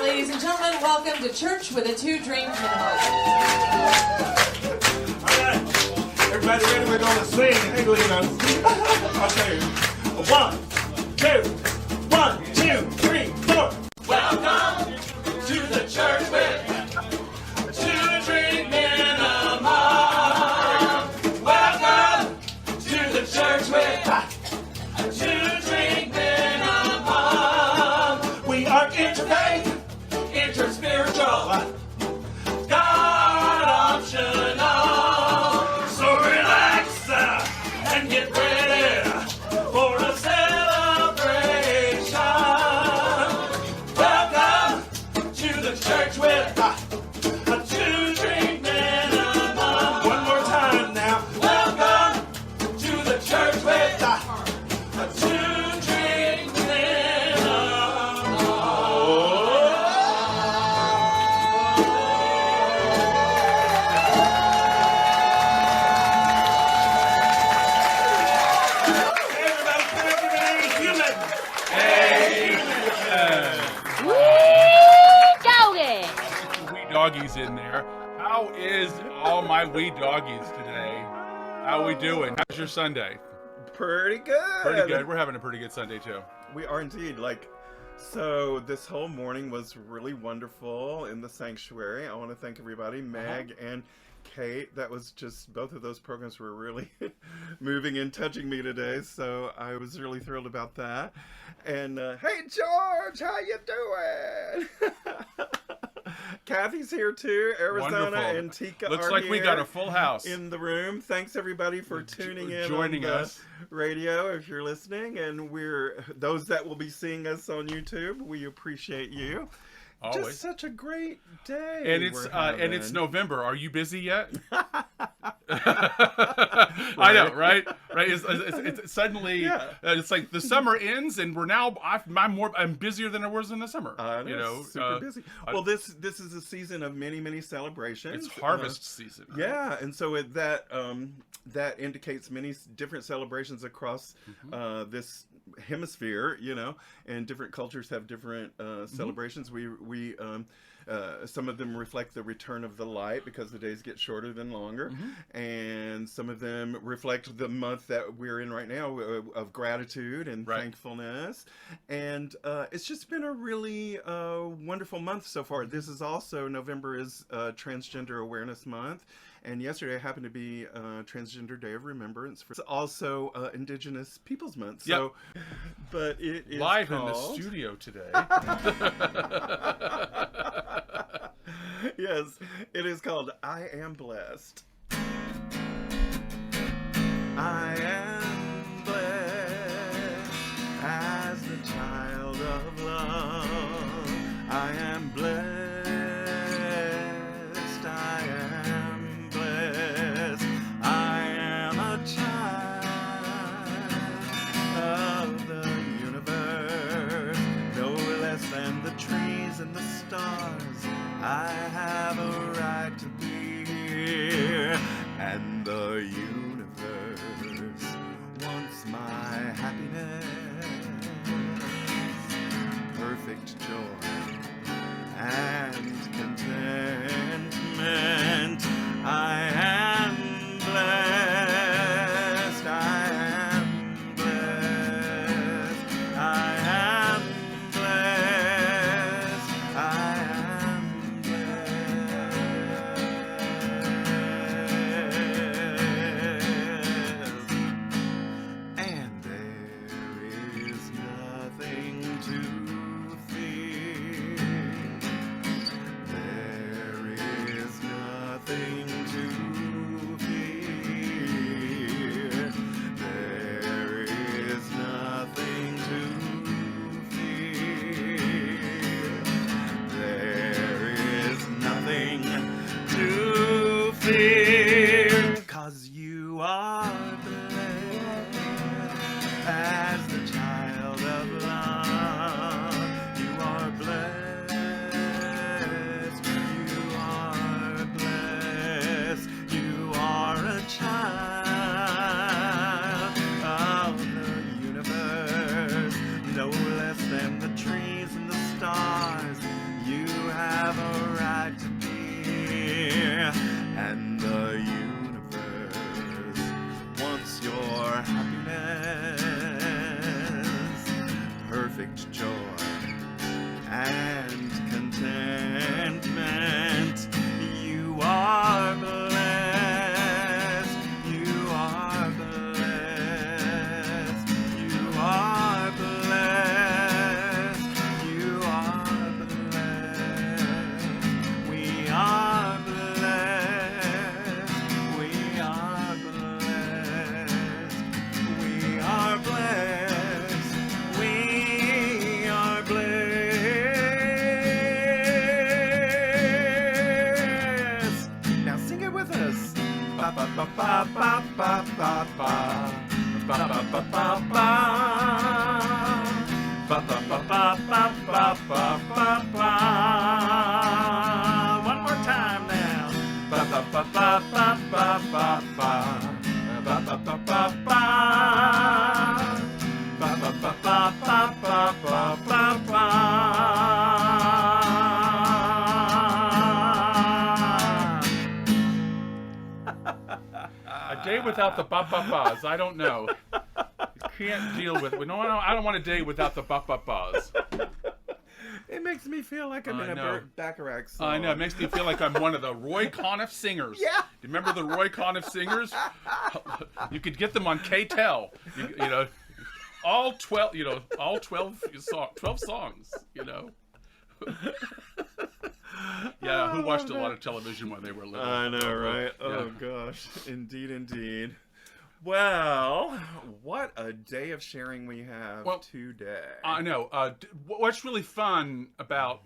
Ladies and gentlemen, welcome to Church with a Two Drink Minimum. Alright, everybody ready? We're going to sing. Hey, Lena. Okay. 1, 2, 1, 2, 3, 4. Welcome to the church with a two-drink minimum. Welcome to the church with a two-drink minimum. We are interfaith, interspiritual, God optional. So relax and get ready for a celebration. Welcome to the church with a two-drink minimum. One more time now. Welcome to the church with a two-drink minimum. Everybody, come up with an human. Wee doggies in there. How is all my wee doggies today? How are we doing? How's your Sunday? Pretty good. Pretty good. We're having a pretty good Sunday too. We are indeed. So this whole morning was really wonderful in the sanctuary. I want to thank everybody, Meg and Kate. That was just, both of those programs were really moving and touching me today. So I was really thrilled about that. And hey, George, how you doing? Kathy's here too. Arizona Wonderful. and Tika Looks are like we here got a full house. in the room. Thanks everybody for tuning in, joining on the us. radio if you're listening, and we're those that will be seeing us on YouTube. We appreciate you. Always. Just such a great day. And it's we're November. Are you busy yet? I know, right? Right? It's suddenly it's like the summer ends, and we're now. I'm busier than I was in the summer. Super busy. Well, this is a season of many celebrations. It's harvest season. Right? Yeah, and so that indicates many different celebrations across this hemisphere, and different cultures have different celebrations. We some of them reflect the return of the light because the days get shorter than longer, and some of them reflect the month that we're in right now of gratitude and thankfulness. And it's just been a really wonderful month so far. This is also, November is Transgender Awareness Month. And yesterday happened to be Transgender Day of Remembrance. It's also Indigenous Peoples Month. So, but it is live called... in the studio today. Yes, it is called I Am Blessed. I am blessed as the child of love. I am blessed. I am blessed. I am a child of the universe, no less than the trees and the stars. I have a right to be here, and the universe wants my happiness, perfect joy and contentment. I am blessed. I am blessed. I am blessed. I am blessed. And there is nothing to fear. ba ba. One more time now. Ba ba ba ba ba ba ba ba. Ba ba ba ba ba. Ba ba ba ba ba ba ba ba ba. A day without the ba-ba-bas. I don't know. Can't deal with it. No, I don't want a day without the ba-ba-bas. It makes me feel like I'm in a Bacharach song. I know. It makes me feel like I'm one of the Roy Conniff singers. Yeah. Do you remember the Roy Conniff singers? You could get them on K-Tel. You know, all 12. You know, all 12 songs. You know. Yeah, who watched a lot of television when they were little? I know, right? Oh, gosh. Indeed, indeed. Well, what a day of sharing we have today. I know. What's really fun about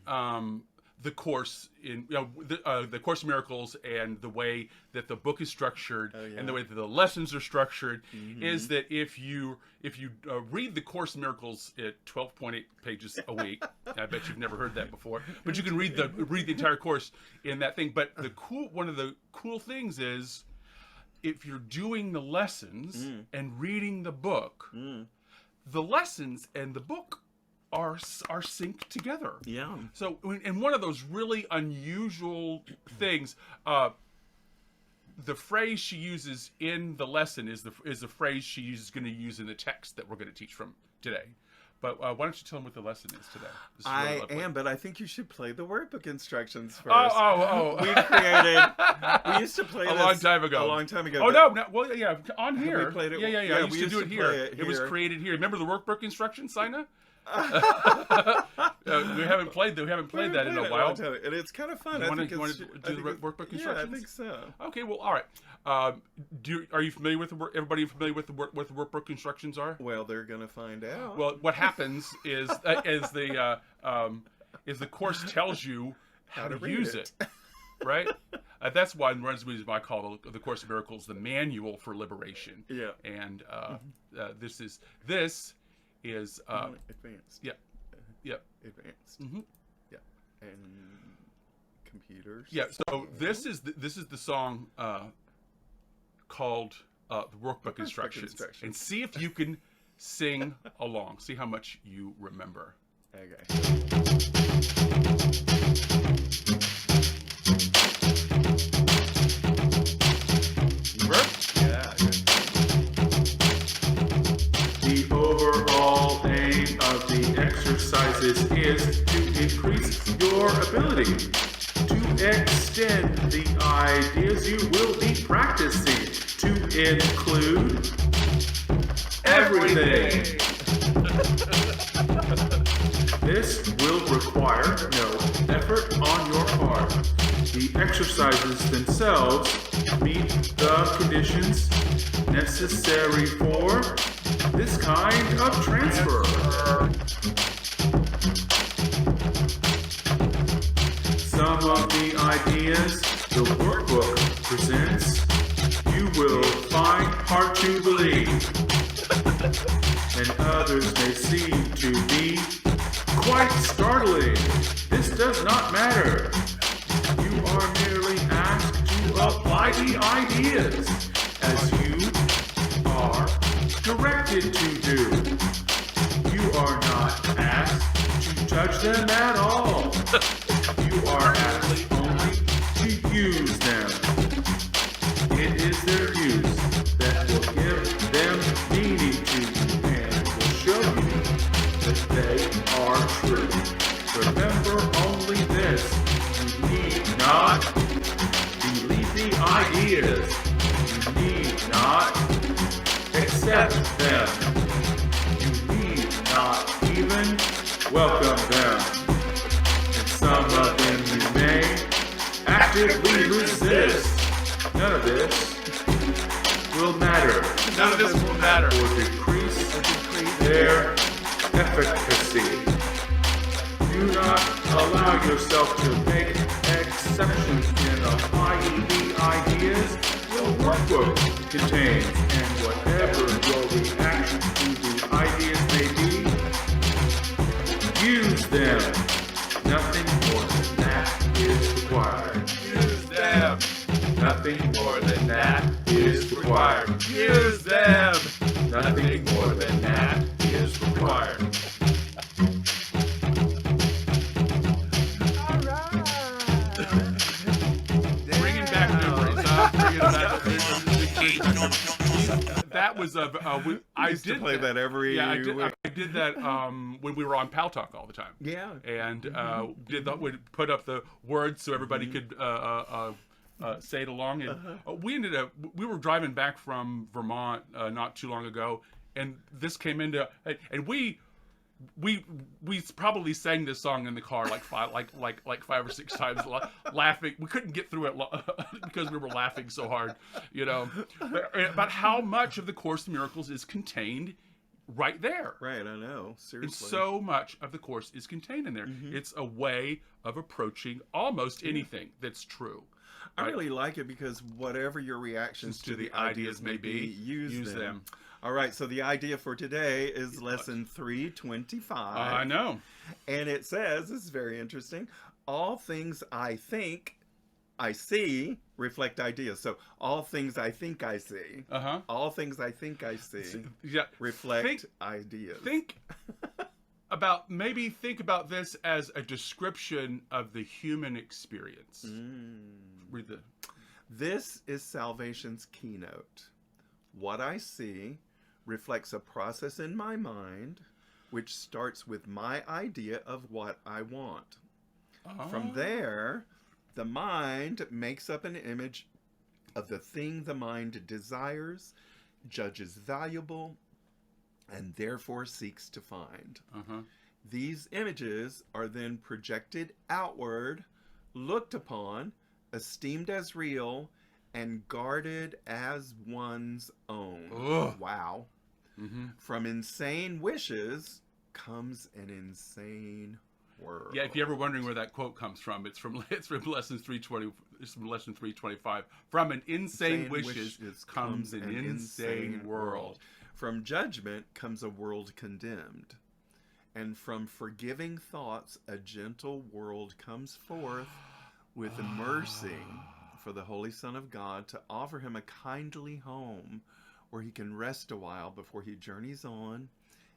the Course in the Course in Miracles and the way that the book is structured and the way that the lessons are structured is that if you read the Course in Miracles at 12.8 pages a week, I bet you've never heard that before, but you can read the entire course in that thing. But one of the cool things is if you're doing the lessons and reading the book, the lessons and the book are synced together. Yeah. So, and one of those really unusual things, the phrase she uses in the lesson is the phrase she's going to use in the text that we're going to teach from today. But why don't you tell them what the lesson is today? I am, but I think you should play the workbook instructions first. Oh. We used to play a long time ago. Oh, no. Well, yeah, on here. We played it. Yeah. I used to do it here. It was created here. Remember the workbook instructions, Sina? We haven't played that in a while. And it's kind of fun. You want to do the workbook instructions? Yeah, I think so. Okay, well, all right. Are you familiar with everybody familiar with what the workbook instructions are? Well, they're gonna find out. Well, what happens is the course tells you how to use it, right? That's why I call the Course in Miracles the manual for liberation. Yeah. And this is advanced. Yeah. Advanced. Mm-hmm. Yeah. And computers. Yeah. So this is the song called the workbook instructions. And see if you can sing along. See how much you remember. Okay. Yeah. The overall aim of the exercises is to increase your ability to extend the ideas you will be practicing to include everything. This will require no effort on your part. The exercises themselves meet the conditions necessary for this kind of transfer. Some of the ideas the workbook presents you will find hard to believe, and others may seem to be quite startling. This does not matter. You are merely asked to apply the ideas as you are directed to do. You are not asked to judge them at all. You are asked only to use them. It is their use that will give them meaning to you and will show you that they are true. Remember only this: you need not believe the ideas. You need not accept them. You need not even welcome them. And some of them you may actively resist. None of this will matter. None of this will matter. Or decrease their efficacy. Do not allow yourself to make exceptions in applying the ideas the workbook contains, and whatever your reaction to the ideas may be, use them. Nothing more than that is required. Use them. Nothing more than that is required. Use them. Nothing more than that is required. Bringing back memories. Bringing back that was I used to did play that every yeah, week. I did that when we were on Pal Talk all the time. Yeah. And we'd put up the words so everybody could say it along. And we were driving back from Vermont not too long ago, and this came into, and we probably sang this song in the car like 5 or 6 times, laughing. We couldn't get through it because we were laughing so hard, about how much of the Course in Miracles is contained right there. Right, I know. Seriously. And so much of the Course is contained in there. It's a way of approaching almost anything that's true. I really like it because whatever your reactions to the ideas may be, use them. All right, so the idea for today is lesson 325. I know. And it says, this is very interesting, all things I think I see reflect ideas. So all things I think I see, all things I think I see reflect ideas. Think about this as a description of the human experience. Read the. This is salvation's keynote. What I see reflects a process in my mind which starts with my idea of what I want. From there, the mind makes up an image of the thing the mind desires, judges valuable, and therefore seeks to find. These images are then projected outward, looked upon, esteemed as real, and guarded as one's own. Wow. From insane wishes comes an insane world. Yeah, if you're ever wondering where that quote comes from, it's from lesson 320. It's from lesson 325. From an insane wishes comes an insane world. From judgment comes a world condemned. And from forgiving thoughts, a gentle world comes forth with mercy for the Holy Son of God to offer him a kindly home where he can rest a while before he journeys on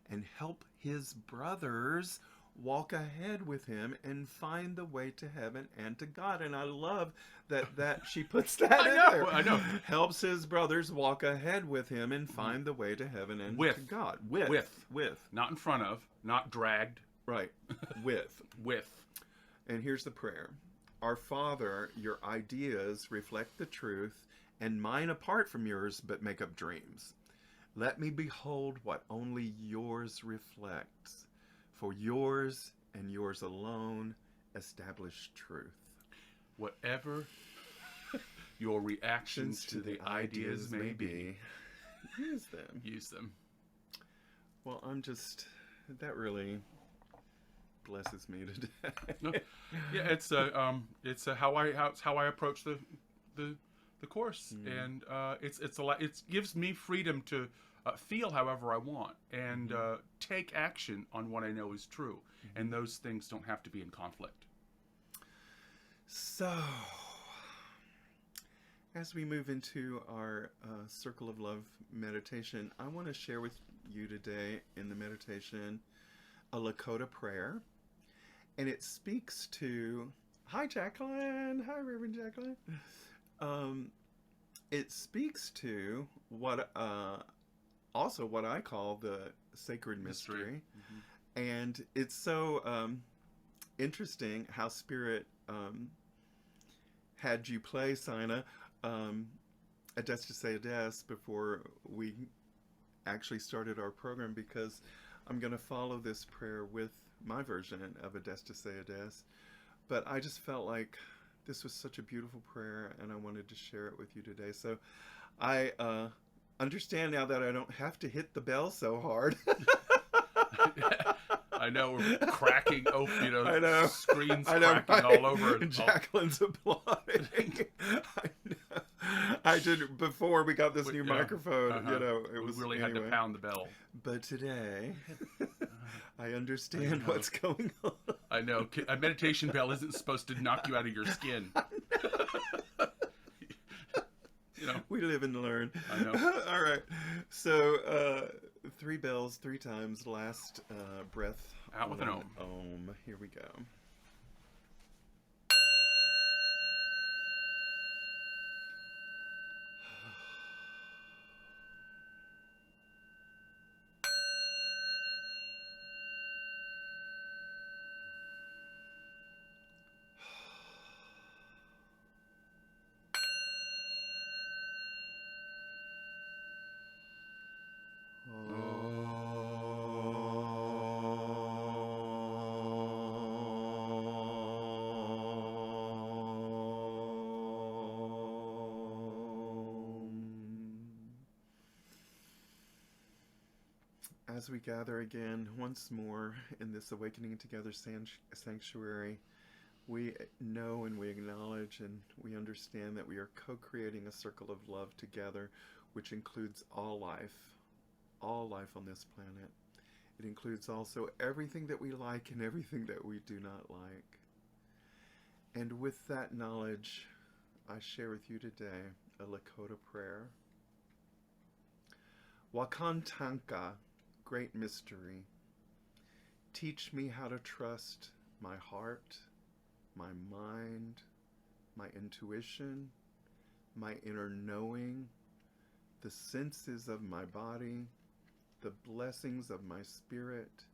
and help his brothers walk ahead with him and find the way to heaven and to God. And I love that she puts that in there. I know. Helps his brothers walk ahead with him and find the way to heaven and to God. With. Not in front of, not dragged. Right. With. And here's the prayer. Our Father, your ideas reflect the truth, and mine apart from yours but make up dreams. Let me behold what only yours reflects, for yours and yours alone establish truth. Whatever your reactions to the ideas may be, use them. Well, that really blesses me today. Yeah, it's how I approach the course, and it gives me freedom to feel however I want and take action on what I know is true, and those things don't have to be in conflict. So, as we move into our Circle of Love meditation, I want to share with you today in the meditation a Lakota Prayer. And it speaks to, hi Jacqueline, hi Reverend Jacqueline. It speaks to what I call the sacred mystery. And it's so interesting how Spirit had you play, Sina, Aadays to say Aadays before we actually started our program, because I'm going to follow this prayer with my version of Aadays to say Aadays. But I just felt like this was such a beautiful prayer, and I wanted to share it with you today. So I understand now that I don't have to hit the bell so hard. I know, we're cracking open, I know. Screens I know, cracking right? all over. Jacqueline's applauding. I know. I did, before we got this new microphone, it was, we really had to pound the bell. But today, I understand what's going on. I know. A meditation bell isn't supposed to knock you out of your skin. You know. We live and learn. I know. All right. So 3 bells 3 times. Last breath. Out with an on ohm. Ohm. Here we go. As we gather again once more in this Awakening Together sanctuary, we know and we acknowledge and we understand that we are co-creating a circle of love together, which includes all life on this planet. It includes also everything that we like and everything that we do not like. And with that knowledge, I share with you today a Lakota prayer. Wakan Tanka, great mystery. Teach me how to trust my heart, my mind, my intuition, my inner knowing, the senses of my body, the blessings of my spirit.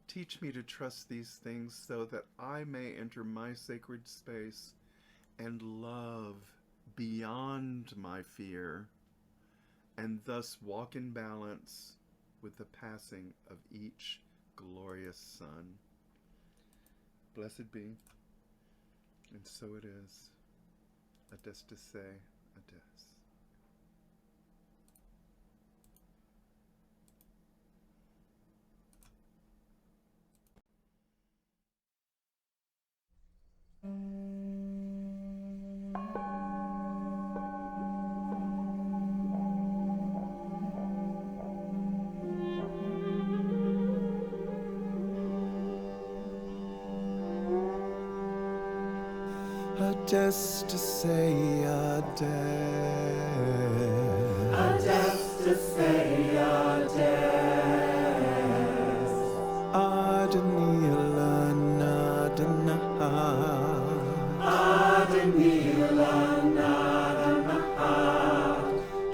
Teach me to trust these things so that I may enter my sacred space and love beyond my fear, and thus walk in balance with the passing of each glorious sun. Blessed be, and so it is. Aadays Tisai, Aadays. Aadays Tisai, Aadays. Aadays Tisai, Aadays. Aneel, Anaahat. Aneel, Anaahat.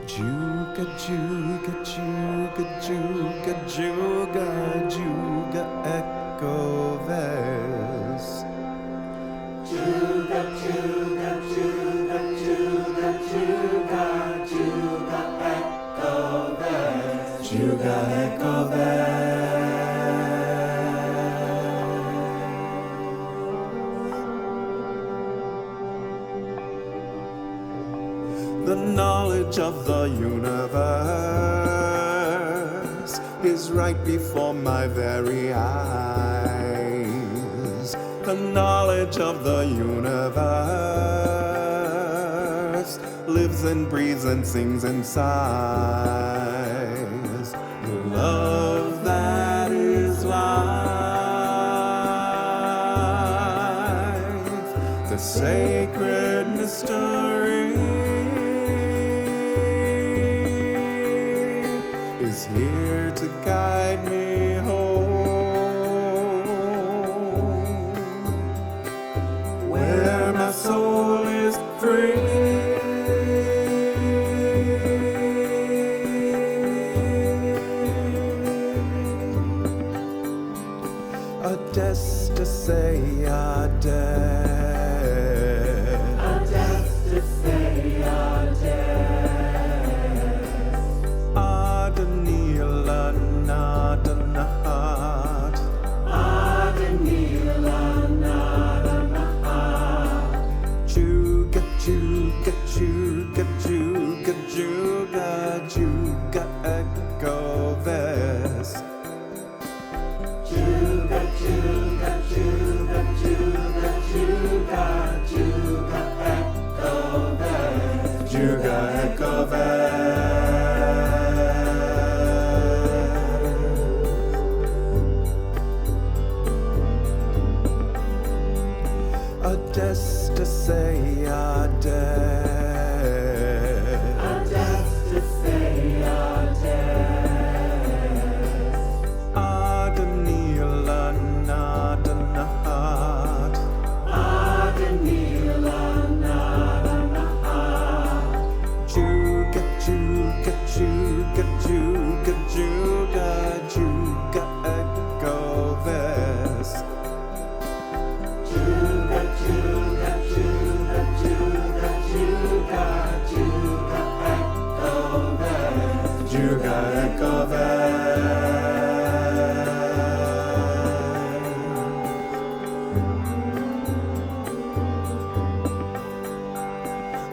Juga, juga, juga, juga, juga, juga, Ayko, Vays. Juga, juga, juga, juga, juga, juga, Ayko, Vays. Juga, Ayko, Vays. The knowledge of the universe is right before my very eyes. The knowledge of the universe lives and breathes and sings and sighs. The love that is life, the sacred mystery is here to guide me home, where my soul is free. Aadays Tisai, Aadays. Aadays Tisai, Aadays. Aneel, Anaahat. Aneel, Anaahat. Juga, juga, juga, juga, juga, juga, Ayko, Vays. Juga, juga, juga, juga, juga, Aadays to say Aadays. Aadays to say Aadays. Aneel Anaahat. Aneel Anaahat. Juga juga juga juga juga juga Ayko Vays. Juga juga juga juga juga juga Ayko Vays. Juga Ayko Vays.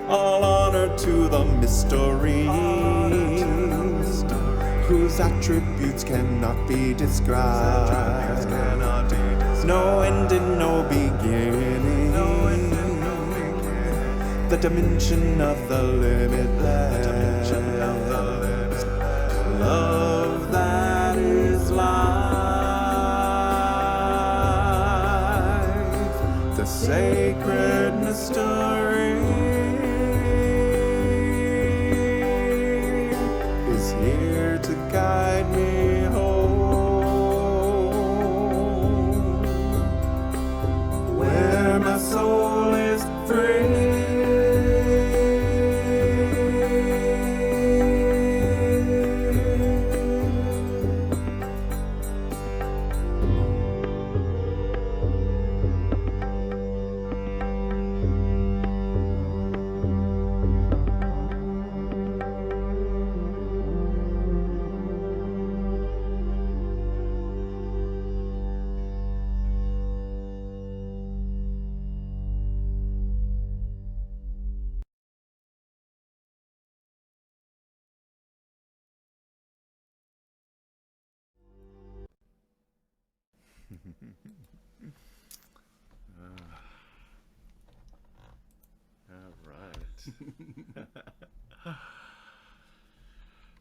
All honor to the mysteries, whose attributes cannot be described. No end and no beginning. The dimension of the limitless. Love that is life. The sacred mystery is here to guide me home, where my soul is free.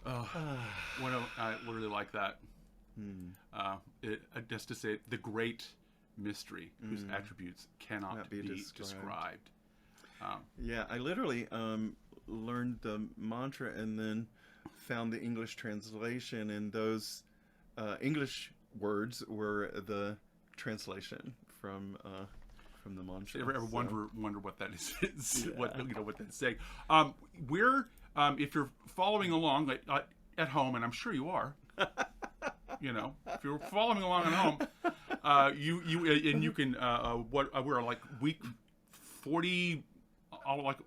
All right. I literally like that. Just to say, the great mystery whose attributes cannot be described. Yeah, I literally learned the mantra and then found the English translation, and those English words were the translation from the mantra. Ever wonder what that is? What what that's saying? We're if you're following along at home, and I'm sure you are. If you're following along at home, you can we're like week 40, like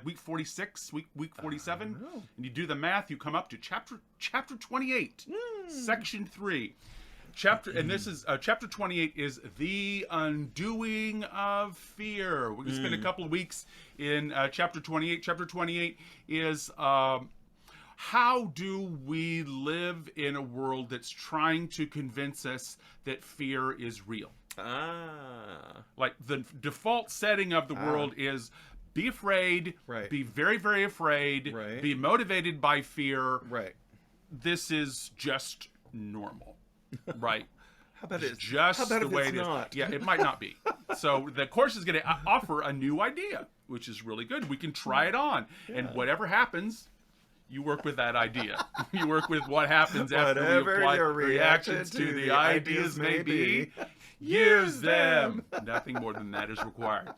week 46, week 47, and you do the math, you come up to chapter 28, section 3. And this is chapter 28 is the undoing of fear. We're gonna spend a couple of weeks in chapter 28. Chapter 28 is how do we live in a world that's trying to convince us that fear is real? Like the default setting of the world is be afraid, be very, very afraid, be motivated by fear. This is just normal. Right. How about it's just the way it is? Yeah, it might not be. So the course is going to offer a new idea, which is really good. We can try it on, and whatever happens, you work with that idea. You work with what happens after Whatever we apply your reactions to the ideas may be. Use them. Nothing more than that is required.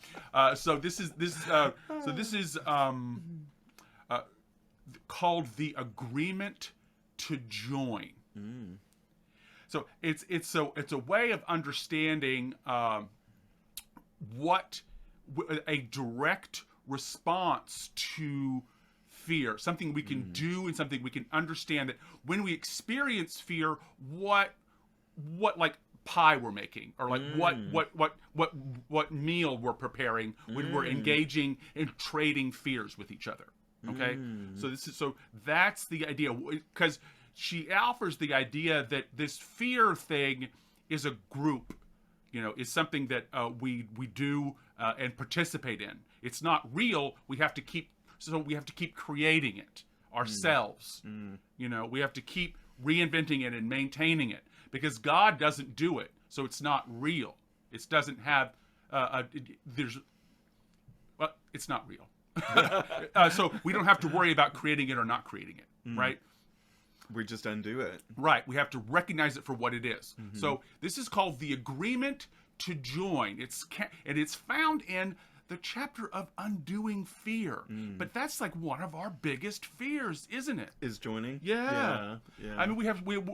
So this is called the agreement to join. So it's a way of understanding what a direct response to fear, something we can do and something we can understand, that when we experience fear, what like pie we're making, or like what meal we're preparing when we're engaging in trading fears with each other. Okay, so that's the idea, because she offers the idea that this fear thing is a group, is something that we do and participate in. It's not real. We have to keep creating it ourselves. We have to keep reinventing it and maintaining it, because God doesn't do it, so it's not real. It doesn't have well, it's not real. So we don't have to worry about creating it or not creating it, right? We just undo it. Right. We have to recognize it for what it is. So this is called the agreement to join. It's found in the chapter of undoing fear. But that's like one of our biggest fears, isn't it? Is joining? Yeah. I mean,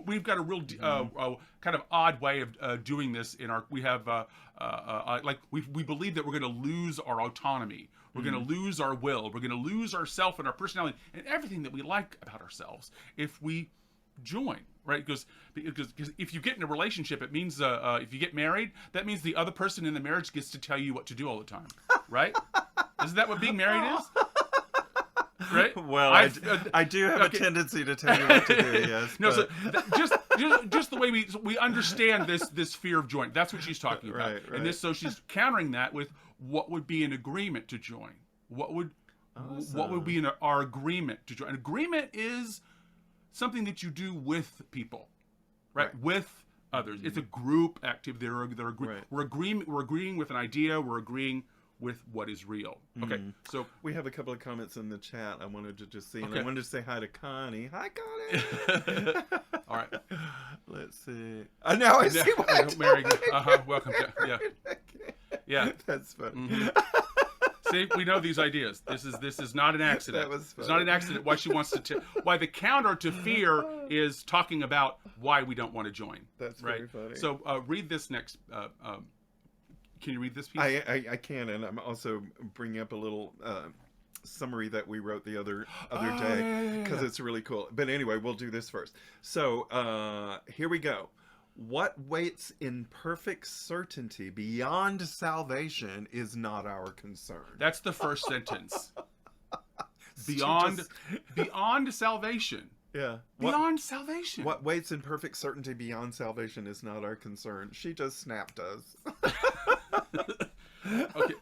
we've got a real kind of odd way of doing this in our. We have we believe that we're going to lose our autonomy. We're going to lose our will. We're going to lose ourself and our personality and everything that we like about ourselves if we join, right? Because if you get in a relationship, it means if you get married, that means the other person in the marriage gets to tell you what to do all the time, right? Isn't that what being married is? Right? Well, I do have a tendency to tell you what to do. Yes. No, so just the way we understand this fear of joint. That's what she's talking about. Right. And so she's countering that with what would be an agreement to join. What would be our agreement to join? An agreement is something that you do with people, right? With others. It's a group activity. We're agreeing with an idea. We're agreeing with what is real. Okay, so we have a couple of comments in the chat I wanted to just see. And Okay. I wanted to say hi to Connie. Hi, Connie. all right. Let's see. Now I see what Mary, welcome. Yeah. That's funny. See, we know these ideas. This is not an accident. That was It's not an accident. Why she wants to why the counter to fear is talking about why we don't want to join. That's right. very funny. So read this next. Can you read this piece? I can, and I'm also bringing up a little summary that we wrote the other day because it's really cool. But anyway, we'll do this first. So here we go. What waits in perfect certainty beyond salvation is not our concern. That's the first sentence. Beyond salvation. Yeah. Beyond salvation. What waits in perfect certainty beyond salvation is not our concern. She just snapped us. Okay.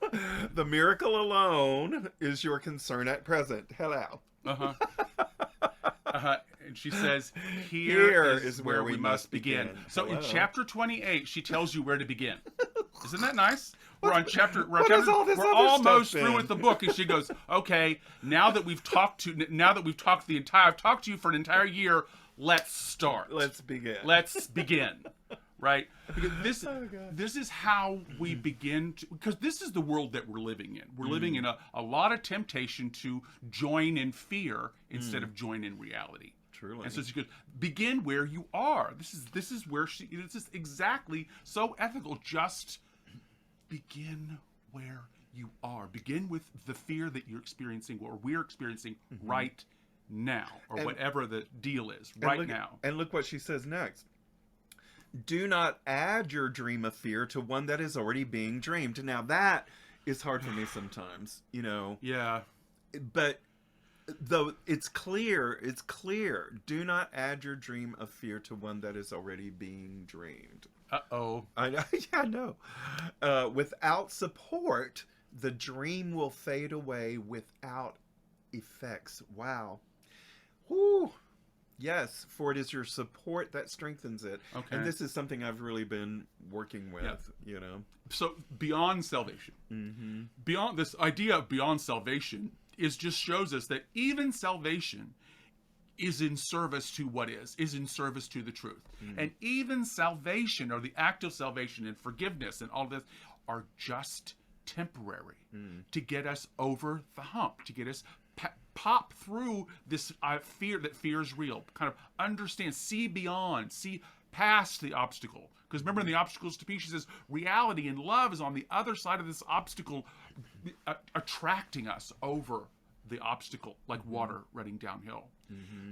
The miracle alone is your concern at present. Hello. And she says, here is where we must begin. So Hello. in chapter 28, she tells you where to begin. Isn't that nice? We're has all this we're other almost stuff through been? with the book, and she goes, okay, now that we've talked to I've talked to you for an entire year, let's start. Let's begin. Let's begin. Right? Because this is how we begin to, because this is the world that we're living in. We're living in a lot of temptation to join in fear instead of join in reality. Truly. And so she goes, begin where you are. This is where this is exactly so ethical. Just begin where you are. Begin with the fear that you're experiencing or we're experiencing right now, or whatever the deal is right now. And look what she says next. Do not add your dream of fear to one that is already being dreamed. Now that is hard for me sometimes, Yeah. But though it's clear. Do not add your dream of fear to one that is already being dreamed. Uh-oh. I know. Yeah, I know. Without support, the dream will fade away without effects. Wow. Whew. Yes, for it is your support that strengthens it. Okay. And this is something I've really been working with, So beyond salvation, beyond this idea of beyond salvation just shows us that even salvation is in service to what is in service to the truth. And even salvation, or the act of salvation and forgiveness and all this, are just temporary to get us over the hump, to get us pop through this fear that fear is real, kind of understand, see beyond, see past the obstacle. Because remember, in the obstacles to peace, she says reality and love is on the other side of this obstacle, attracting us over the obstacle like water running downhill.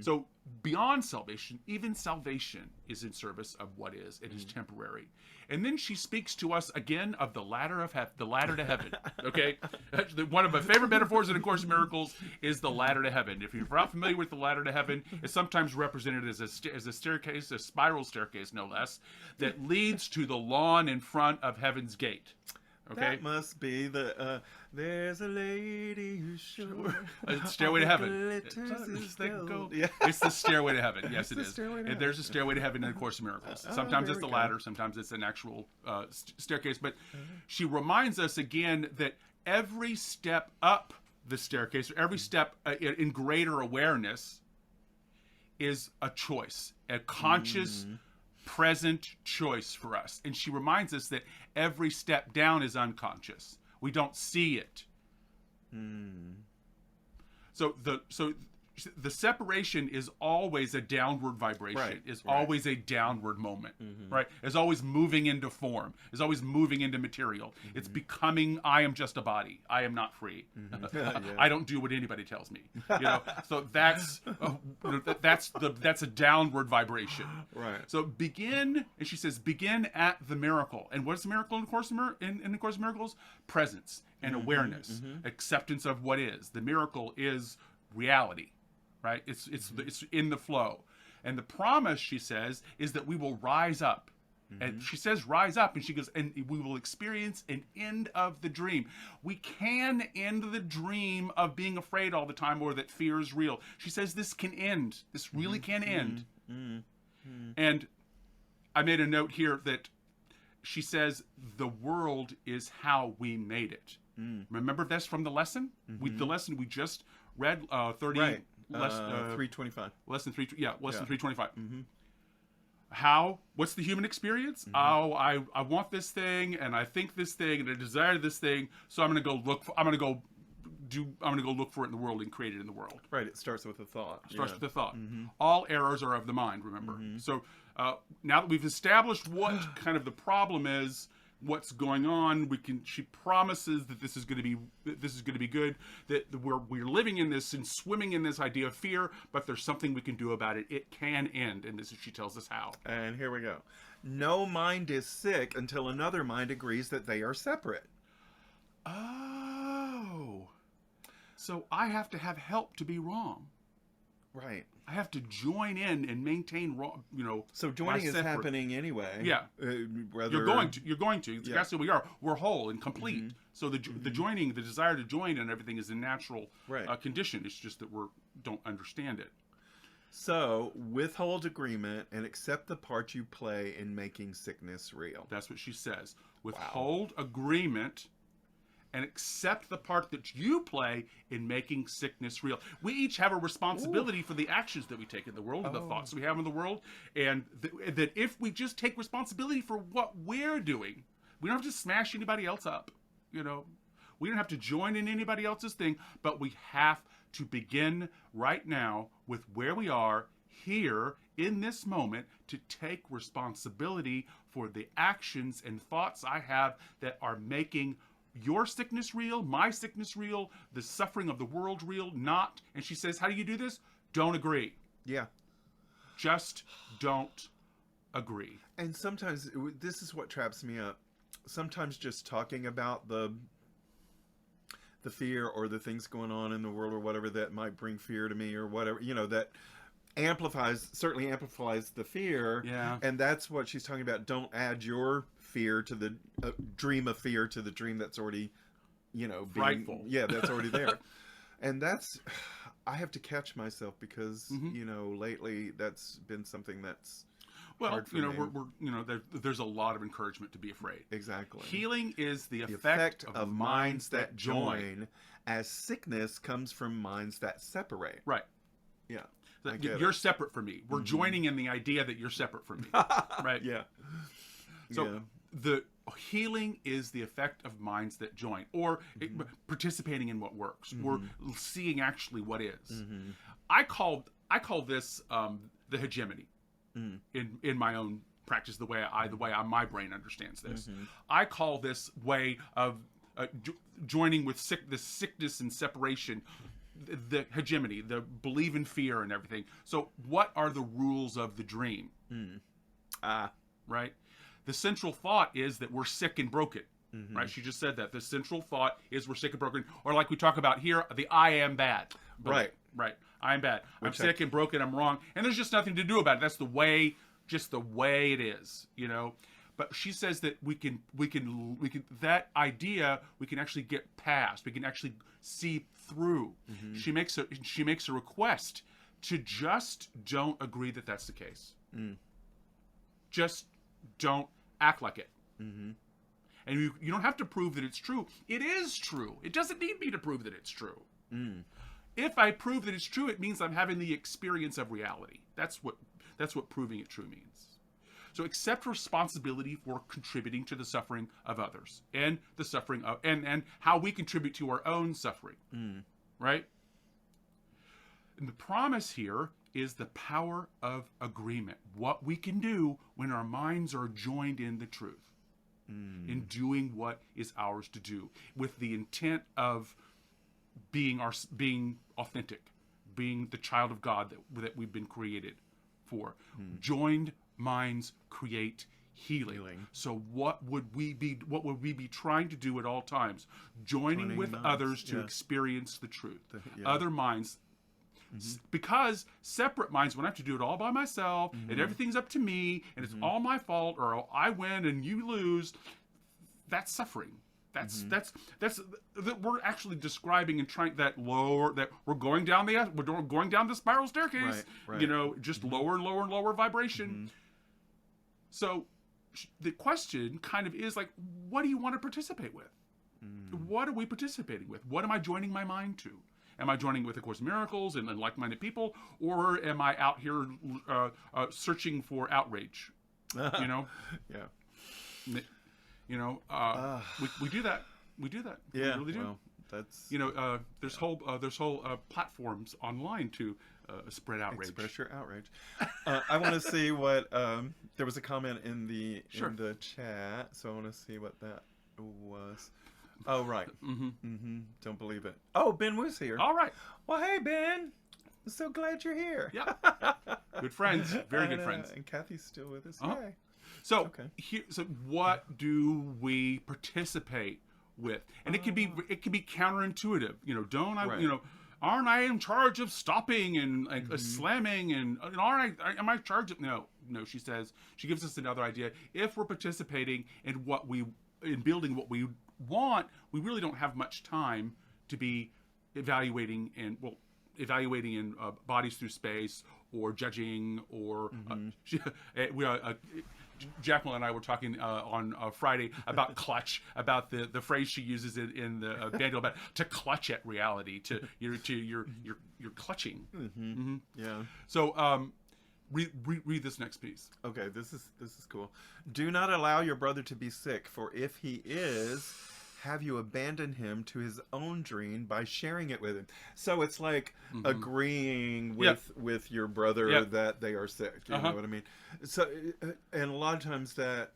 So beyond salvation, even salvation is in service of what is. It is temporary. And then she speaks to us again of the ladder to heaven. Okay, one of my favorite metaphors in A Course in Miracles is the ladder to heaven. If you're not familiar with the ladder to heaven, it's sometimes represented as a staircase, a spiral staircase, no less, that leads to the lawn in front of heaven's gate. Okay, That must be the there's a lady who's sure. Stairway to Heaven. Glitters is gold. Yeah. It's the Stairway to Heaven. Yes, it the is. Stairway to And Heaven. there's a Stairway to Heaven in A Course in Miracles. Sometimes there it's the we go. ladder. Sometimes it's an actual staircase. But she reminds us again that every step up the staircase, or every step in greater awareness, is a choice, a conscious, present choice for us. And she reminds us that every step down is unconscious. We don't see it. So the separation is always a downward vibration. Right, Is right. always a downward moment. Right? Is always moving into form. Is always moving into material. It's becoming. I am just a body. I am not free. I don't do what anybody tells me. You know. So that's that's a downward vibration. Right. So begin, and she says, begin at the miracle. And what is the miracle in the Course in the Course of Miracles? Presence and awareness, acceptance of what is. The miracle is reality, right? It's in the flow. And the promise, she says, is that we will rise up. And she says rise up, and she goes, and we will experience an end of the dream. We can end the dream of being afraid all the time, or that fear is real. She says this can end. This really can end. And I made a note here that she says the world is how we made it. Remember this from the lesson? The lesson we just read, 30, Right. less, 325. lesson 325. What's the human experience? Oh, I want this thing, and I think this thing, and I desire this thing, so I'm going to go look for it in the world and create it in the world. Right. It starts with a thought. Starts with a thought. All errors are of the mind, remember. So now that we've established what kind of the problem is, what's going on, she promises that this is going to be good, that we're living in this and swimming in this idea of fear, but there's something we can do about it. It can end, and she tells us how. And here we go. No mind is sick until another mind agrees that they are separate. Oh. So I have to have help to be wrong. Right. I have to join in and maintain wrong, So joining is separate- happening anyway. Yeah. Whether You're going to. Yeah. That's who we are. We're whole and complete. So the joining, the desire to join and everything is a natural Right. condition. It's just that we don't understand it. So withhold agreement and accept the part you play in making sickness real. That's what she says. Withhold agreement and accept the part that you play in making sickness real. We each have a responsibility for the actions that we take in the world and the thoughts we have in the world. And that if we just take responsibility for what we're doing, we don't have to smash anybody else up. We don't have to join in anybody else's thing, but we have to begin right now with where we are here in this moment to take responsibility for the actions and thoughts I have that are making your sickness real, my sickness real, the suffering of the world real, not. And she says, how do you do this? Don't agree. Yeah. Just don't agree. And sometimes this is what traps me up. Sometimes just talking about the fear or the things going on in the world or whatever that might bring fear to me or whatever, that certainly amplifies the fear. Yeah. And that's what she's talking about. Don't add your fear to the dream of fear to the dream that's already, frightful. Yeah, that's already there. And I have to catch myself because, lately that's been something that's hard for me. There's a lot of encouragement to be afraid. Exactly. Healing is the effect of minds that join. As sickness comes from minds that separate. Right. Yeah. You're separate from me. We're joining in the idea that you're separate from me. Right? Yeah. So the healing is the effect of minds that join, or participating in what works, or seeing actually what is. I call this the hegemony in my own practice. The way my brain understands this, I call this way of joining with this sickness and separation. The hegemony, the believe in fear and everything. So what are the rules of the dream? Right? The central thought is that we're sick and broken. Right? She just said that. The central thought is we're sick and broken. Or like we talk about here, the I am bad. Right. Right. I am bad. I'm sick and broken. I'm wrong. And there's just nothing to do about it. That's just the way it is, But she says that we can that idea we can actually get past. We can actually see through. She makes a request to just don't agree that that's the case. Just don't act like it. And you don't have to prove that it's true. It is true. It doesn't need me to prove that it's true. If I prove that it's true, it means I'm having the experience of reality. That's what proving it true means. So accept responsibility for contributing to the suffering of others and the suffering of and how we contribute to our own suffering. Right? And the promise here is the power of agreement. What we can do when our minds are joined in the truth. In doing what is ours to do with the intent of being authentic, being the child of God that we've been created for. Joined minds create healing. So what would we be trying to do at all times? Joining with minds, others to experience the truth. Other minds. Because separate minds, when I have to do it all by myself, and everything's up to me, and it's all my fault, or I win and you lose, that's suffering. That's we're actually describing and trying that we're going down the spiral staircase. Right. You know, just lower and lower and lower vibration. So the question kind of is like, what do you want to participate with? What are we participating with? What am I joining my mind to? Am I joining with A Course in Miracles and like-minded people, or am I out here searching for outrage? You know, You know, we do that. We do that. Yeah, we really do. Well, that's there's whole platforms online to spread outrage. Express your outrage. I want to see what there was a comment in the chat, so I want to see what that was. Oh, right. Don't believe it. Oh, Ben was here. All right. Well, hey, Ben. I'm so glad you're here. Yeah. Good friends. Very good friends. And Kathy's still with us. Uh-huh. Yay. So, so what do we participate with? And it can be counterintuitive. You know, aren't I in charge of stopping and slamming and am I in charge of? No, she says, she gives us another idea. If we're participating in building what we want, we really don't have much time to be evaluating in bodies through space or judging or Jacqueline and I were talking on Friday about clutch, about the phrase she uses in the manual about to clutch at reality, you're clutching. Yeah. So read this next piece. Okay, this is cool. Do not allow your brother to be sick, for if he is, have you abandoned him to his own dream by sharing it with him? So it's like agreeing with your brother that they are sick. You know what I mean? So, and a lot of times that...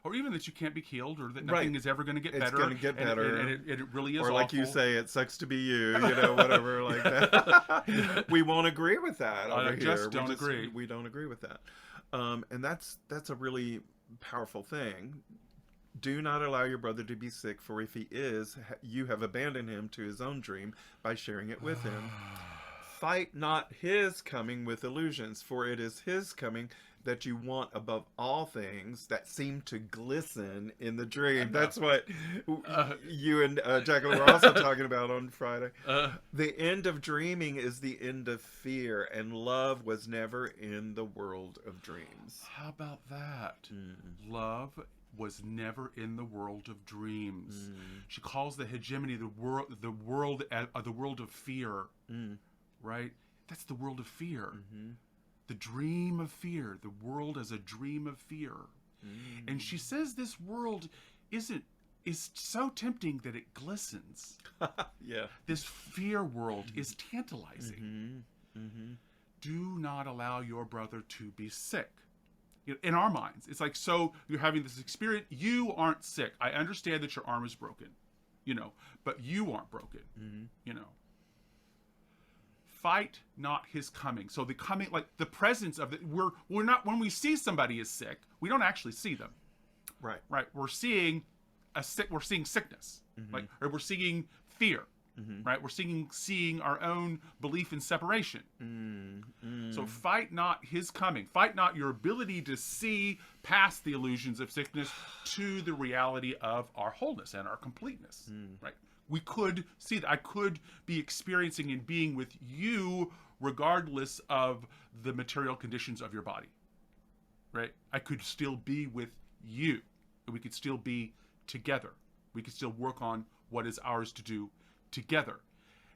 or even that you can't be healed, or that nothing is ever going to get better. It's going to get better. And it really is Or awful. like you say, it sucks to be you, whatever like that. We won't agree with that over here. Just don't agree. We don't agree with that. And that's a really powerful thing. Do not allow your brother to be sick, for if he is, you have abandoned him to his own dream by sharing it with him. Fight not his coming with illusions, for it is his coming that you want above all things that seem to glisten in the dream. That's what you and Jacqueline were also talking about on Friday. The end of dreaming is the end of fear, and love was never in the world of dreams. How about that? Love was never in the world of dreams. She calls the hegemony the world of fear. Right? That's the world of fear. The dream of fear. The world as a dream of fear. And she says this world is so tempting that it glistens. Yeah. This fear world is tantalizing. Do not allow your brother to be sick. In our minds, it's like, so you're having this experience. You aren't sick. I understand that your arm is broken, but you aren't broken, Fight not his coming. So the coming, like the presence of we're not, when we see somebody is sick, we don't actually see them. Right. We're seeing sickness, or we're seeing fear. right? We're seeing our own belief in separation. So fight not his coming. Fight not your ability to see past the illusions of sickness to the reality of our wholeness and our completeness, right? We could see that. I could be experiencing and being with you regardless of the material conditions of your body, right? I could still be with you. We could still be together. We could still work on what is ours to do together.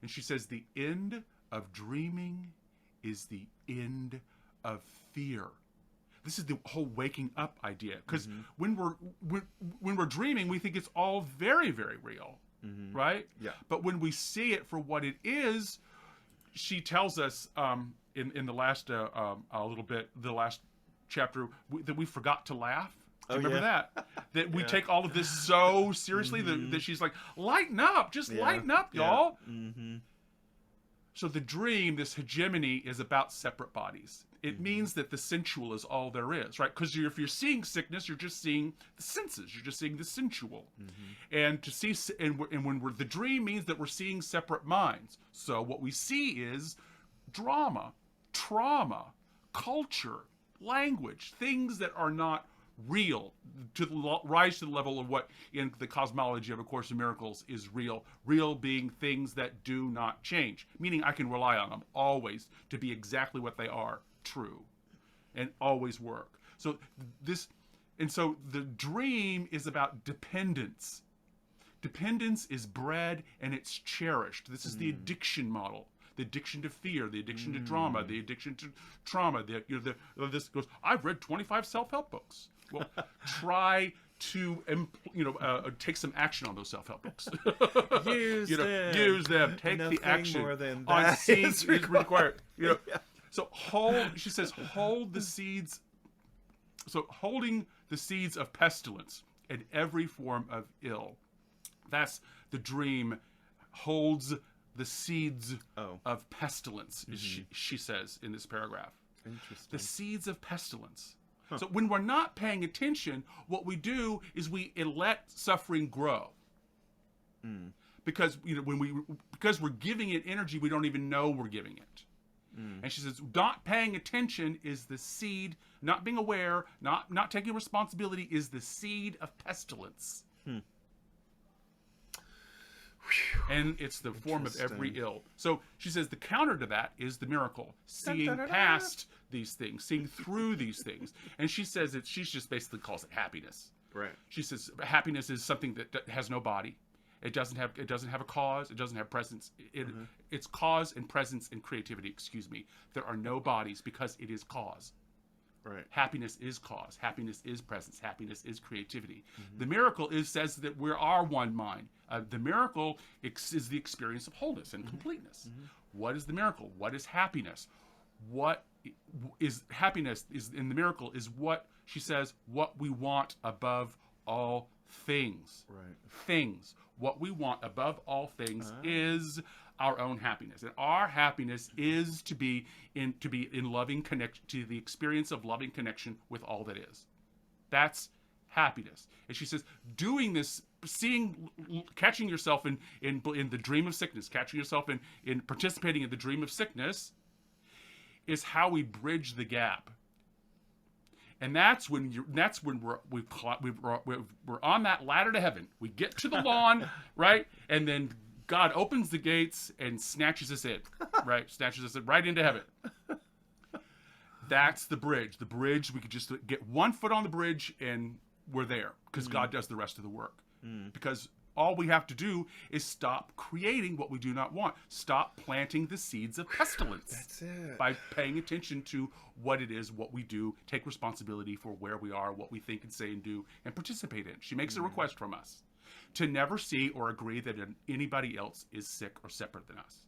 And she says the end of dreaming is the end of fear. This is the whole waking up idea. Because when we're dreaming, we think it's all very, very real, right? Yeah. But when we see it for what it is, she tells us in the last the last chapter that we forgot to laugh. Do you remember that? That we take all of this so seriously that she's like, lighten up, just lighten up, y'all. So the dream, this hegemony, is about separate bodies. It means that the sensual is all there is, right? Because if you're seeing sickness, you're just seeing the senses. You're just seeing the sensual. And to see, the dream means that we're seeing separate minds. So what we see is drama, trauma, culture, language, things that are not real, to rise to the level of what in the cosmology of A Course in Miracles is real. Real being things that do not change, meaning I can rely on them always to be exactly what they are, true, and always work. So the dream is about dependence. Dependence is bred and it's cherished. This is the addiction model. The addiction to fear, the addiction to drama, the addiction to trauma. This goes, I've read 25 self-help books. Well, try to take some action on those self-help books. Use them. Take Nothing the action more than on that seeds is is required. So she says, hold the seeds. So holding the seeds of pestilence and every form of ill. That's the dream. Holds the seeds of pestilence, she says in this paragraph. Interesting. The seeds of pestilence. So when we're not paying attention, what we do is we let suffering grow. Because because we're giving it energy, we don't even know we're giving it. And she says, not paying attention is the seed. Not being aware, not taking responsibility is the seed of pestilence. And it's the form of every ill. So she says the counter to that is the miracle, seeing past these things, seeing through these things. And she says she just basically calls it happiness. Right. She says happiness is something that has no body. It doesn't have a cause. It doesn't have presence. It's cause and presence and creativity. Excuse me. There are no bodies because it is cause. Right. Happiness is cause. Happiness is presence. Happiness is creativity. The miracle says that we are one mind. The miracle is the experience of wholeness and completeness. What is the miracle? What is happiness? What is happiness? Is in the miracle is what she says. What we want above all things. Right. Things. What we want above all things is our own happiness, and our happiness is to be in loving connection, to the experience of loving connection with all that is. That's happiness. And she says, doing this, catching yourself in the dream of sickness, catching yourself in participating in the dream of sickness, is how we bridge the gap. And that's when we're on that ladder to heaven. We get to the lawn, right, and then God opens the gates and snatches us in, right? Snatches us right into heaven. That's the bridge. The bridge, we could just get one foot on the bridge and we're there because God does the rest of the work. Because all we have to do is stop creating what we do not want. Stop planting the seeds of pestilence. That's it. By paying attention to what it is, what we do, take responsibility for where we are, what we think and say and do, and participate in. She makes a request from us to never see or agree that anybody else is sick or separate than us.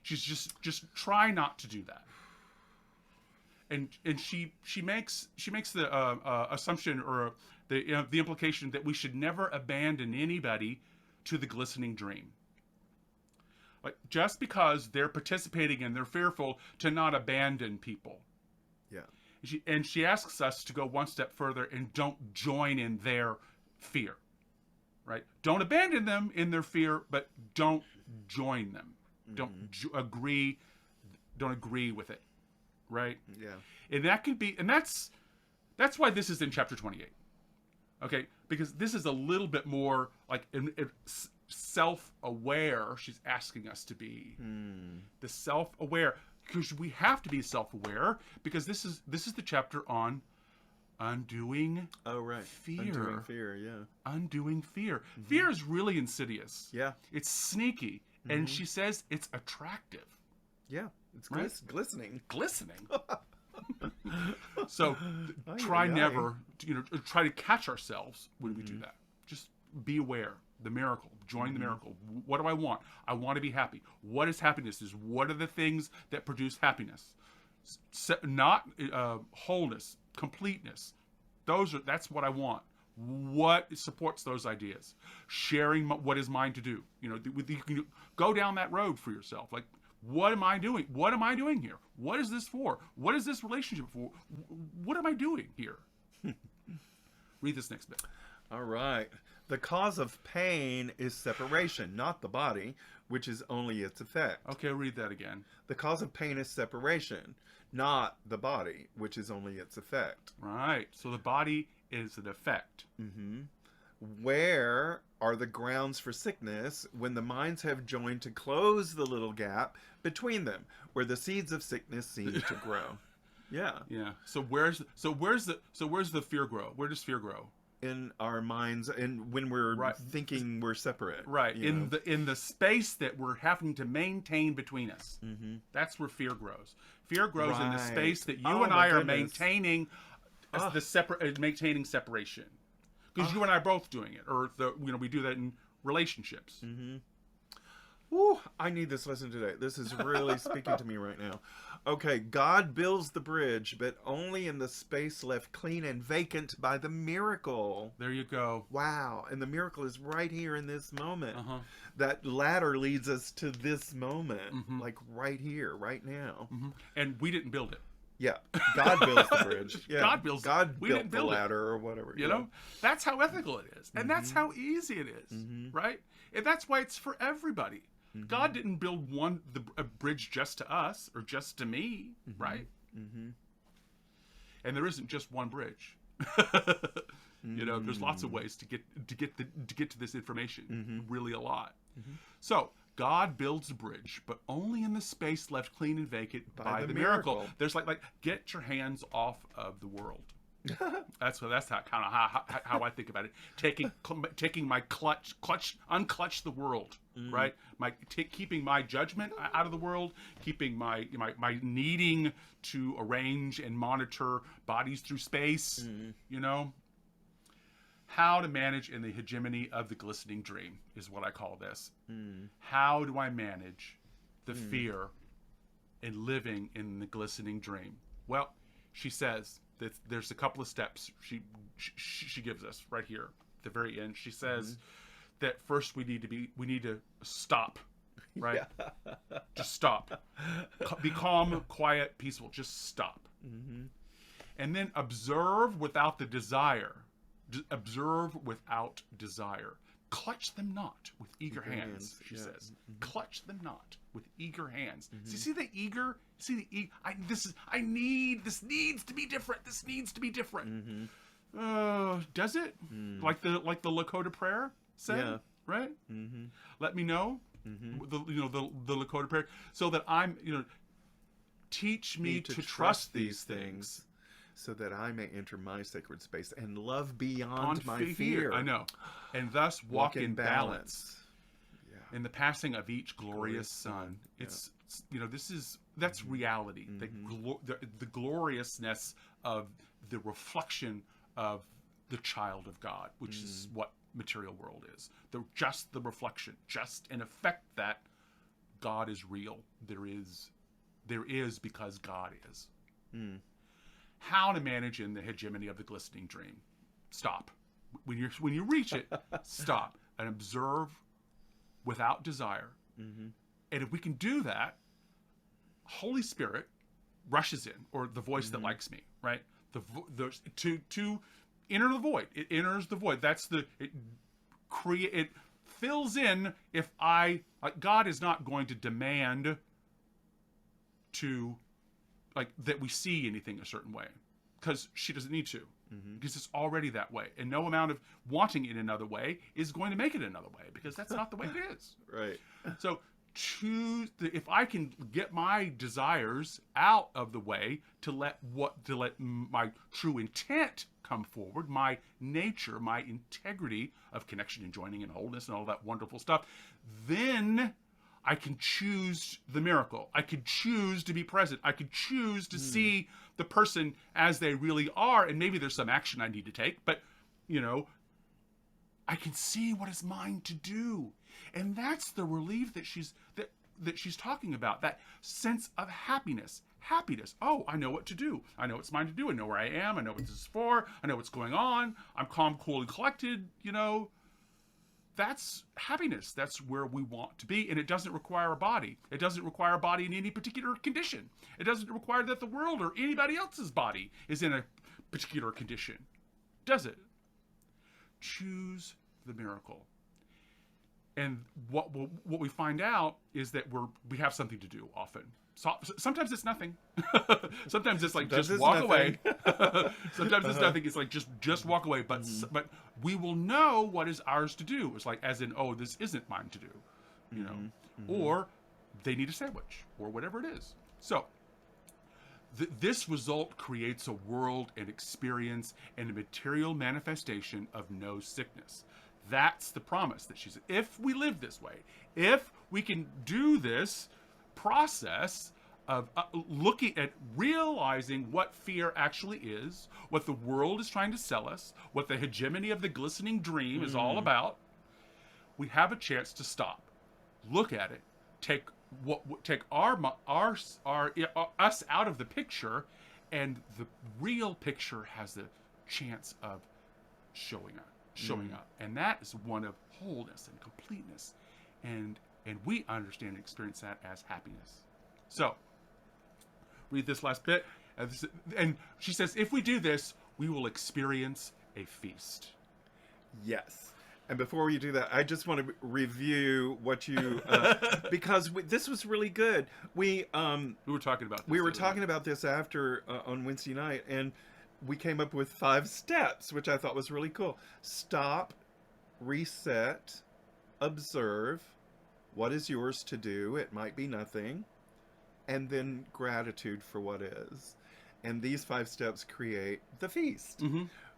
She's just try not to do that. And she makes the assumption or the implication that we should never abandon anybody to the glistening dream. Like just because they're participating and they're fearful, to not abandon people. Yeah. She asks us to go one step further and don't join in their fear. right? Don't abandon them in their fear, but don't join them. Don't agree. Don't agree with it, right? Yeah. And that could be, and that's why this is in chapter 28. Okay, because this is a little bit more like self-aware. She's asking us to be the self-aware, because we have to be self-aware, because this is the chapter on undoing fear. Undoing fear, yeah. Undoing fear. Fear is really insidious. Yeah. It's sneaky, and she says it's attractive. Yeah. It's Right? glistening. Glistening. So Ay. never, try to catch ourselves when we do that. Just be aware. The miracle. Join the miracle. What do I want? I want to be happy. What is happiness? What are the things that produce happiness? Not wholeness, completeness. That's what I want. What supports those ideas? Sharing what is mine to do. You can go down that road for yourself. Like, what am I doing? What am I doing here? What is this for? What is this relationship for? What am I doing here? Read this next bit. All right. The cause of pain is separation, not the body, which is only its effect. Okay, read that again. The cause of pain is separation, not the body, which is only its effect. Right. So the body is an effect. Where are the grounds for sickness when the minds have joined to close the little gap between them, where the seeds of sickness seem to grow? Yeah. Yeah. So where's the fear grow? Where does fear grow? In our minds, and when we're Right. thinking we're separate. Right. you know? In the space that we're having to maintain between us. That's where fear grows. Fear grows in the Right. space that you Oh, and my I are goodness. maintaining maintaining separation. Because you and I are both doing it, or we do that in relationships. Woo, I need this lesson today. This is really speaking to me right now. Okay, God builds the bridge, but only in the space left clean and vacant by the miracle. There you go. Wow, and the miracle is right here in this moment. Uh-huh. That ladder leads us to this moment, like right here, right now. And we didn't build it. Yeah, God builds the bridge. Yeah. God builds it. God We built didn't the build it. ladder or whatever. You know, that's how ethical it is, and that's how easy it is, right? And that's why it's for everybody. God didn't build a bridge just to us or just to me, right? And there isn't just one bridge. There's lots of ways to get to this information. Really, a lot. So God builds a bridge, but only in the space left clean and vacant by the miracle. There's like get your hands off of the world. That's how I think about it. Taking my unclutch the world, right? Keeping my judgment out of the world, keeping my needing to arrange and monitor bodies through space. How to manage in the hegemony of the glistening dream is what I call this. How do I manage the fear in living in the glistening dream? Well, she says that there's a couple of steps she gives us right here at the very end. She says that first we need to stop, right? Just stop. Be calm, quiet, peaceful. Just stop. And then observe without the desire. Observe without desire. Clutch them not with eager hands, she says. Clutch them not with eager hands. See the eager? See the eager? This needs to be different. This needs to be different. Does it? Like the Lakota Prayer said, right? Let me know. The Lakota Prayer, so that I'm teach me to trust these things. So that I may enter my sacred space and love beyond my fear. I know. And thus walk in balance. In the passing of each glorious sun. It's that's reality. The gloriousness of the reflection of the child of God, which is what material world is. Just the reflection, just an effect that God is real. There is because God is. How to manage in the hegemony of the glistening dream. Stop. When you reach it, stop and observe without desire. And if we can do that, Holy Spirit rushes in, or the voice that likes me, right? To enter the void. It enters the void. It it fills in if God is not going to demand to that we see anything a certain way, because she doesn't need to, because it's already that way, and no amount of wanting it another way is going to make it another way, because that's not the way it is. Right. So if I can get my desires out of the way to let my true intent come forward, my nature, my integrity of connection and joining and wholeness and all that wonderful stuff, then I can choose the miracle. I could choose to be present. I could choose to see the person as they really are, and maybe there's some action I need to take, but I can see what is mine to do. And that's the relief that she's talking about, that sense of happiness. Happiness. Oh, I know what to do. I know what's mine to do. I know where I am. I know what this is for. I know what's going on. I'm calm, cool, and collected, That's happiness. That's where we want to be. And it doesn't require a body. It doesn't require a body in any particular condition. It doesn't require that the world or anybody else's body is in a particular condition. Does it? Choose the miracle. And what we find out is that we have something to do often. So, sometimes it's nothing. Sometimes it's like just walk away. Sometimes it's nothing. It's like just walk away. But we will know what is ours to do. It's like, as in, oh, this isn't mine to do, or they need a sandwich or whatever it is. So this result creates a world and experience and a material manifestation of no sickness. That's the promise that she said. If we live this way, if we can do this process of looking at realizing what fear actually is, what the world is trying to sell us, what the hegemony of the glistening dream is all about, we have a chance to stop, look at it, take us out of the picture, and the real picture has the chance of showing up, and that is one of wholeness and completeness, and we understand and experience that as happiness. So, read this last bit, and she says, if we do this, we will experience a feast. Yes. And before we do that, I just want to review what you, because this was really good. We were talking about this. We were talking about this after on Wednesday night, and we came up with 5 steps, which I thought was really cool. Stop, reset, observe, what is yours to do? It might be nothing. And then gratitude for what is. And these 5 steps create the feast,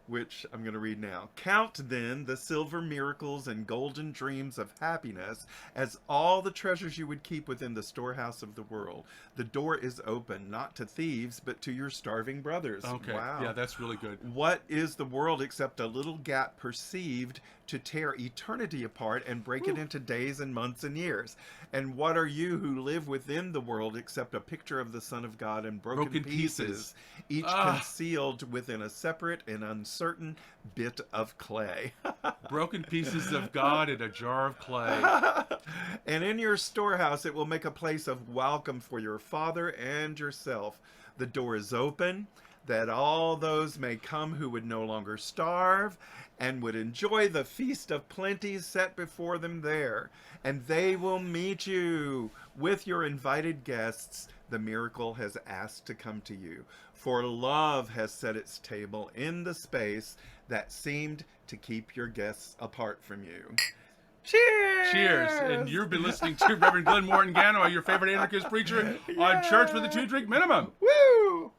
which I'm going to read now. Count then the silver miracles and golden dreams of happiness as all the treasures you would keep within the storehouse of the world. The door is open, not to thieves, but to your starving brothers. Okay. Wow. Yeah, that's really good. What is the world except a little gap perceived to tear eternity apart and break it into days and months and years? And what are you who live within the world except a picture of the Son of God in broken pieces, each concealed within a separate and uncertain bit of clay? Broken pieces of God in a jar of clay. And in your storehouse it will make a place of welcome for your Father and yourself. The door is open, that all those may come who would no longer starve and would enjoy the feast of plenty set before them there. And they will meet you with your invited guests the miracle has asked to come to you. For love has set its table in the space that seemed to keep your guests apart from you. Cheers! Cheers! And you've been listening to Reverend Glenn Morton Gano, your favorite anarchist preacher on Church with a 2-Drink Minimum. Woo!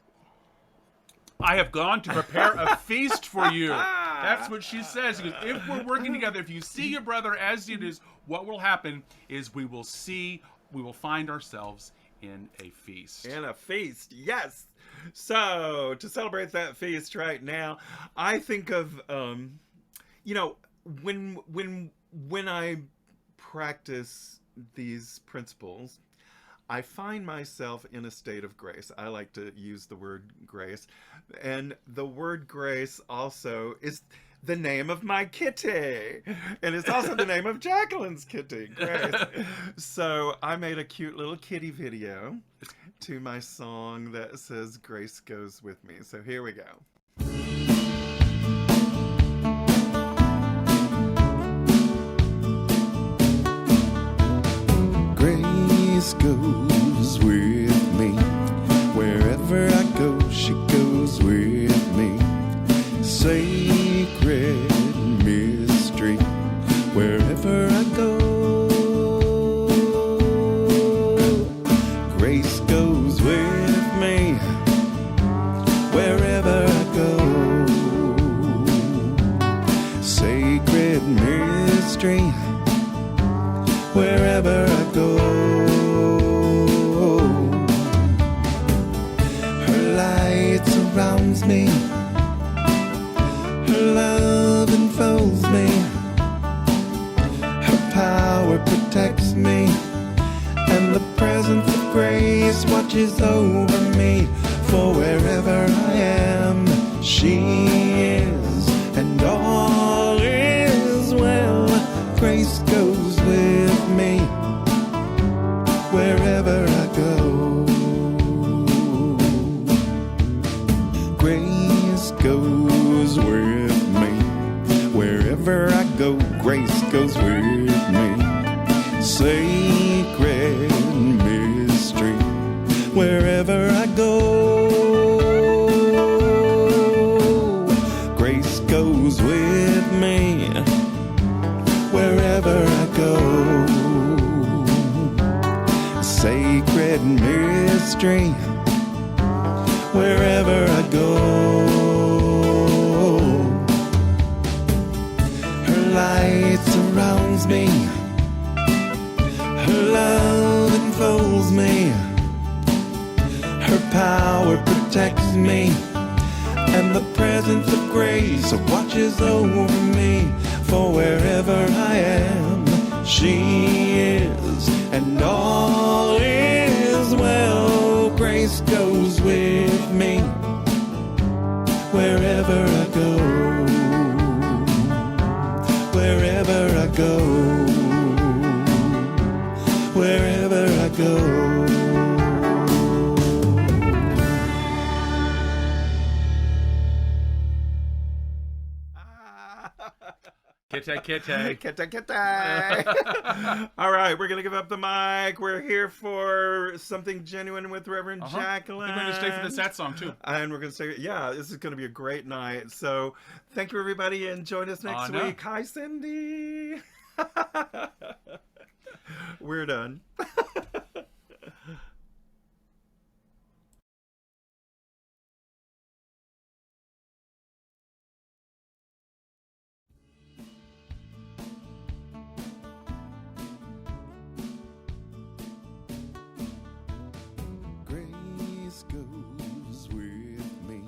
I have gone to prepare a feast for you. That's what she says. She goes, if we're working together, if you see your brother as it is, what will happen is we will find ourselves in a feast. In a feast, yes. So, to celebrate that feast right now, I think of, when I practice these principles, I find myself in a state of grace. I like to use the word grace. And the word grace also is the name of my kitty. And it's also the name of Jacqueline's kitty, Grace. So I made a cute little kitty video to my song that says Grace Goes With Me. So here we go. Grace goes with me. Wherever I go, she goes with me. Sacred mystery. Wherever I go, grace goes with me. Wherever I go, sacred mystery. Wherever I go, her light surrounds me, her love enfolds me, her power protects me, and the presence of grace watches over me. For wherever I am, she is, and all is well. Grace goes with me wherever I go. Grace goes with me wherever I go. Grace goes with me. Sacred mystery wherever I go. Grace goes with me wherever I go. Sacred mystery wherever I go. Her light surrounds me, her love enfolds me, her power protects me, and the presence of grace watches over me. For wherever I am, she is, and all is well. Grace goes with me wherever I go. Wherever I go. Wherever I go. Kete. All right, we're going to give up the mic. We're here for something genuine with Reverend Jacqueline. We're going to stay for the sad song, too. And we're going to say, yeah, this is going to be a great night. So thank you, everybody, and join us next week. Hi, Cindy. We're done. Grace goes with me.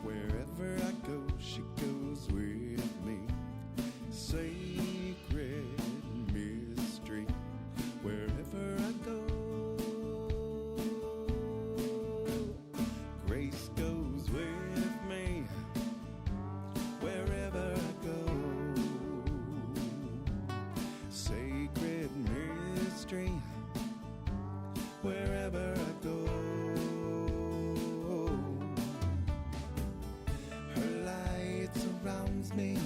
Wherever I go, she goes with me. Sacred mystery. Wherever I go, grace goes with me. Wherever I go, sacred mystery. Wherever I go, her light surrounds me.